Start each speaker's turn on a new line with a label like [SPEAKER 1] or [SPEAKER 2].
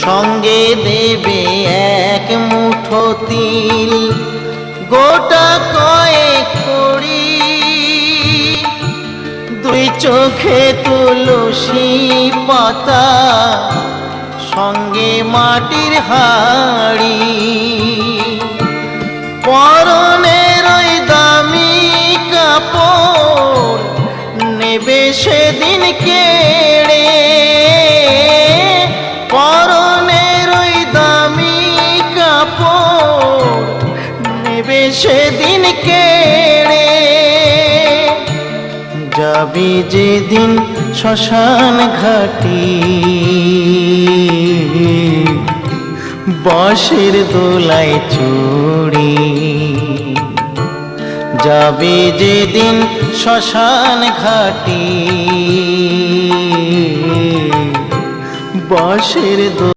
[SPEAKER 1] সঙ্গে দেবে এক মুঠো তিল, গোটা কয়েক কড়ি, দুই চোখে তুলসী পাতা, সঙ্গে মাটির হাড়ি। পরনের ওই দামি কাপড় নেবে সেদিন কেড়ে, পরনের ওই দামি কাপড় নেবে সেদিন কেড়ে। যাবি যেদিন শ্মশান ঘাটি, বাঁশের দোলায় চড়ি, যাবি যেদিন শ্মশান ঘাটি, বাঁশের